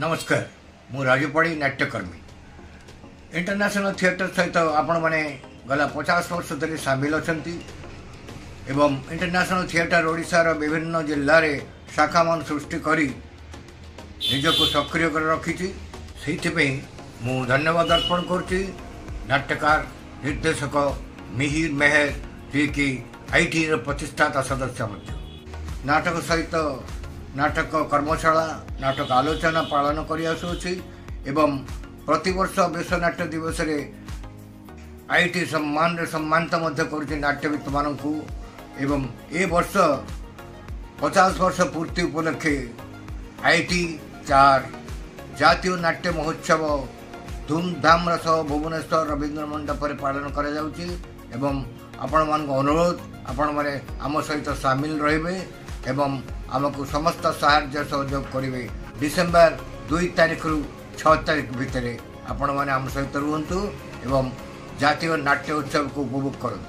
नमस्कार मु राजूपाड़ी नाट्यकर्मी international theatre सहित आपण मैंने गला 50 वर्ष धरी सामिल अच्छा एवं इंटरनेशनल थिएटर ओडिशार विभिन्न जिले में शाखा मान सृष्टि करी निजक सक्रिय कर रखी से मु धन्यवाद अर्पण करुच्ची नाट्यकार निर्देशक मिहिर मेहर जी की आईटी प्रतिष्ठाता सदस्य नाटक सहित नाटक कर्मशाला नाटक आलोचना पालन करी एवं प्रतिवर्ष विश्व नाट्य दिवस रे आईटी सम्मान सम्मानित नाट्यविद मानक एवं ए वर्ष 50 वर्ष पूर्ति उपलक्षे आईटी 4 जातीय नाट्य महोत्सव धूमधाम सह भुवनेश्वर रवींद्र मंडप पालन कर आपण मान अनुरोध आपण मैंने आम सहित सामिल रहे एवं आमको समस्त साहाय्य सहयोग करेंगे। डिसेम्बर 2 तारीख रु 6 तारीख भितर आपण मैंने आम सहित रुहतु एवं जातीय नाट्य उत्सव को उपभोग करूँ।